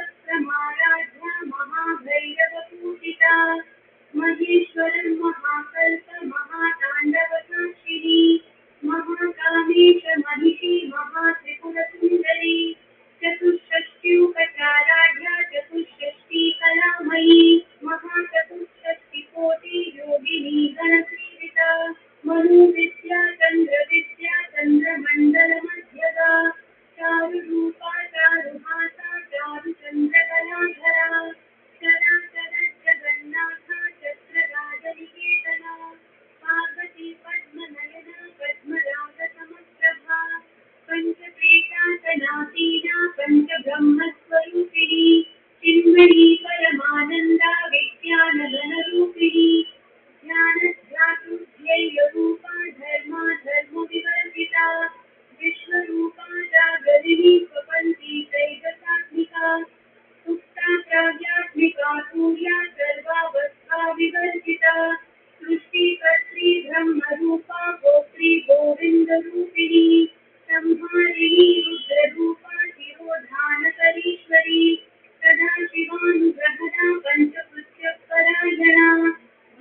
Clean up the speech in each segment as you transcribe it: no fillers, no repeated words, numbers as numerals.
महायागप्रमाराध्या महाभैरवपूजिता महेश्वरं महाकल्प महाताण्डवसाक्षिणी महाकामेश महिषी महात्रिपुरसुन्दरी चतुष्षष्ट्युपचाराढ्या चतुष्षष्टिकलामयी महाचतुष्षष्टिकोटि योगिनी गणसेविता मनुविद्या चन्द्रविद्या चन्द्रमण्डलमध्यगा चारुरूपा चारुहासा चारुचन्द्रकलाधरा चराचर जगन्नाथा चक्रराजनिकेतना पार्वती पद्मनयना पद्मरागसमप्रभा पञ्चप्रेतासनासीना पञ्चब्रह्मस्वरूपिणी चिन्मयी परमानन्दा विज्ञानघनरूपिणी ज्ञानध्यातुध्येयरूपा धर्मा धर्मविवर्जिता विश्वरूपा जागरिणी स्वपन्ती त्रैगतात्मिका सुप्ता प्राज्ञात्मिका सूर्या सर्वावस्था विवर्जिता सृष्टिकर्त्री ब्रह्मरूपा गोत्री गोविन्दरूपिणी संहारिणी रुद्ररूपा शिरोधानकरीश्वरी सदाशिवानुग्रहणा पञ्चकृत्यपरायणा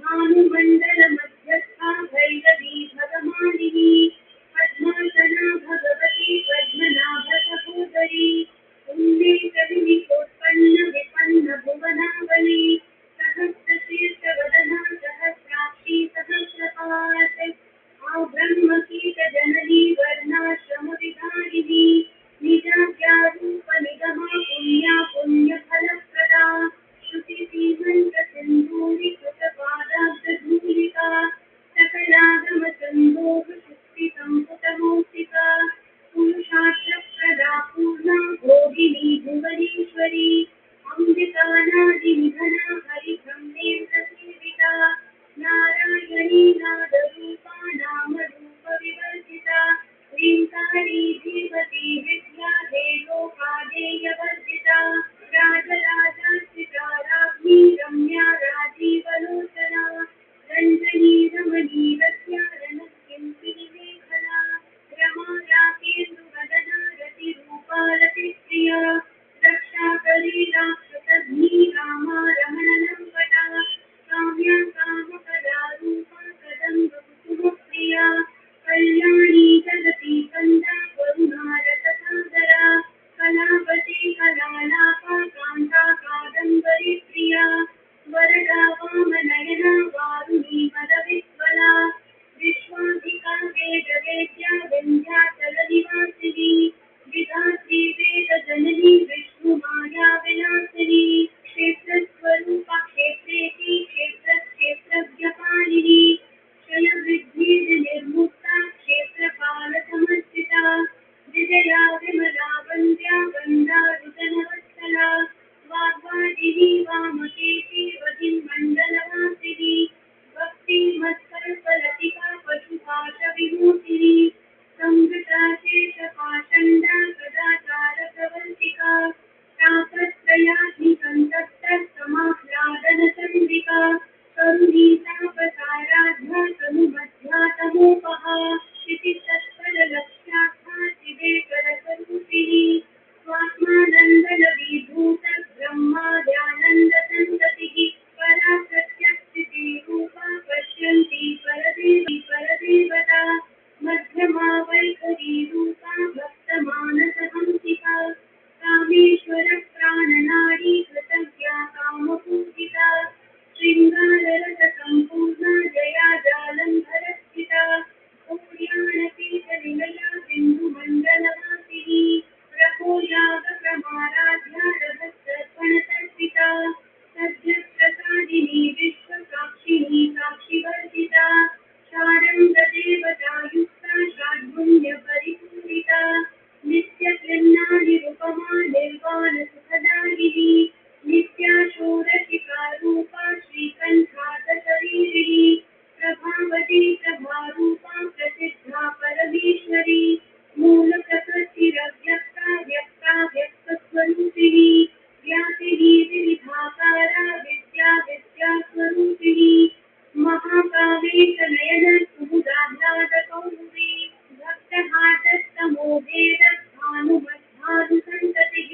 भानुमण्डलमध्यस्था भैरवी भगमालिनी पद्मासना भगवती पद्मनाभसहोदरी उन्मेषविनिकोत्पन्न विपन्न भुवनावली सहस्रशीर्षवदना सहस्राक्षी सहस्रपात् ब्रह्मकीटजननी वर्णाश्रमविधारिणी निजाज्ञारूपनिगमा पुण्या पुण्यफलप्रदा श्रुतिसीमन्तसिन्धूरिकृतपादाब्जधूलिका सकलागमसन्दोहशुक्तिसम्पुटमौक्तिका पुरुषार्थप्रदा पूर्णा भोगिनी भुवनेश्वरी अम्बिकानादिनिधना हरिब्रह्मेन्द्रसेविता नारायणी नादरूपा नामरूपविवर्जिता ह्रीङ्कारी धीमती विद्या देयोपादेयवर्जिता राजराजार्चिता राज्ञी रम्या राजीवलोचना रञ्जनी रमणी रस्या रणकिङ्किणी मेखला रमा राकेन्दुवदना रतिरूपा रतिप्रिया रक्षाकरी राक्षसघ्नी रामा रमणलम्पटा काम्या कामकलारूपा कदम्बकुसुमप्रिया कल्याणी जगती कन्दा करुणारससागरा कलावती कलालापा कान्ता कादम्बरी प्रिया वरदा वामनयना वारुणी मदविह्वला विश्वाधिका वेदवेद्या विन्ध्याचलनिवासिनी विधात्री वेदजननी विष्णुमाया विनाशिनी क्षेत्रस्वरूपा क्षेत्रेति क्षेत्रक्षेत्रज्ञपालिनी क्षयवृद्धिर्निर्मुक्ता क्षेत्रपालसमर्जिता विजया विमला वन्द्या वन्दारुजनवत्सला वाग्वादिनी वामकेशी वहिर्मण्डलवासिनी भक्तिमत्कल्पलतिका पशुपाशविमोचिनी संवृता शेषपाषण्डा सदाचारप्रवर्तिका तापत्रयाग्निसन्तप्तसमाह्लादनचन्द्रिका करुणीतापसाराध्या तनुमध्या तमोपहा इति तत्परलक्ष्यार्था शिवेकरस्वरूपिणी स्वात्मानन्दलवीभूत ब्रह्माद्यानन्दसन्ततिः परा प्रत्यक्षितिरूपा पश्यन्ती परदेवी परदेवता मध्यमा वैखरी रूपा भक्तमानसहंसिका कामेश्वर प्राणनाडी कृतज्ञा कामपूजिता शृङ्गाररससम्पूर्णा जया जालन्धरस्थिता कौर्याणपीठनिलया बिन्दुमण्डलवासिनी प्रभोयागप्रमाराध्या रहस्यर्पणतर्पिता सद्यप्रसादिनी विश्वसाक्षिणी साक्षिवर्जिता शारङ्गदेवतायुक्ता षाड्गुण्यपरिपूरिता नित्यक्लिन्नानिरुपमा निर्वाणसुखदायिनी नित्या षोडशिकारूपा श्रीकण्ठादशरीरिणी प्रभावती प्रभारूपा प्रसिद्धा परमेश्वरी मूलप्रकृतिरव्यक्ता व्यक्ता व्यक्तस्वरूपिणी व्यापिनी विविधाकारा विद्या विद्यास्वरूपिणी महाकामेशनयन कुमुदाह्लादकौमुदी भक्तहासस्तमोभेदभानुमद्भानुसन्ततिः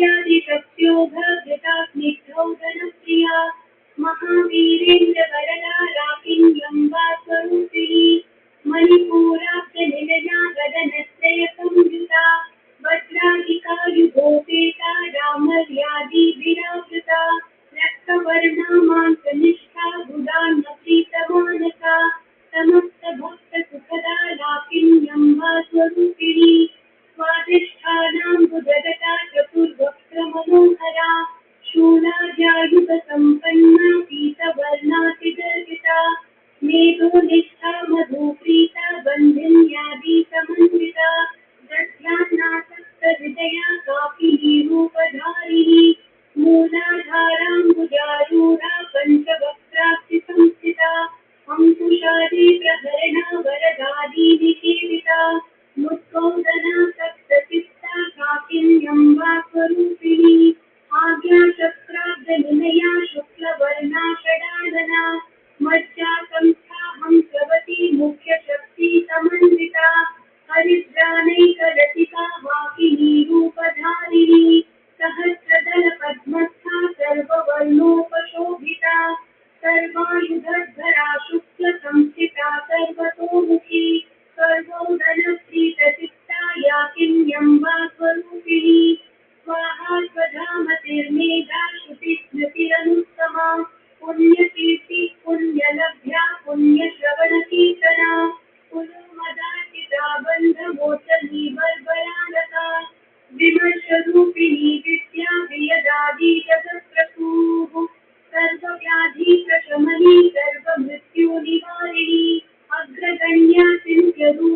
भव्यता स्निग्धौ धनप्रिया महावीरेन्द्रवरदा राकिन्यम्बा स्वरूपिणी मणिपूराब्जनिलया वदनत्रय संयुता वज्राधिका युगोपेता रामर्यादिभिरावृता रक्तवर्णा मांसनिष्ठा गुडान्नप्रीतमानसा समस्तभक्तसुखदा लाकिन्यम्बा स्वरूपिणी स्वादिष्ठानां बुधगता चतुर्वक्त्रमनोहरा शूलाद्यायुधसम्पन्ना पीतवर्णातिगर्भिता मेघोनिष्ठा मधुप्रीता बन्धिन्यादिसमन्विता दध्यान्नासक्तहृदया कापिनी रूपधारिणी मूलाधाराम्बुजारूढा पञ्चवक्त्राक्षिसंस्थिता अंकुशादि प्रहरणा वरदादिनिषेविता मुद्गौदना सप्तचित्ता काकिन्यम्बा स्वरूपिणी आज्ञाचक्राब्जनिलया शुक्लवर्णा षडानना मज्जा संस्था हंसवती मुख्यशक्ति समन्विता हरिद्रानैकलतिका वाकिनी रूपधारिणी सहस्रदल पद्मस्था सर्ववर्णोपशोभिता सर्वायुधधरा शुक्ल संस्थिता सर्वतोमुखी सर्वोदनप्रीतचित्ता याकिन्यम्बा स्वरूपिणी स्वाहा स्वधामतिर्मेधा श्रुतिस्मृतिरनुत्तमा पुण्यकीर्ति पुण्यलभ्या पुण्यश्रवणकीर्तना पुलोमदाचिता बन्धमोचनीव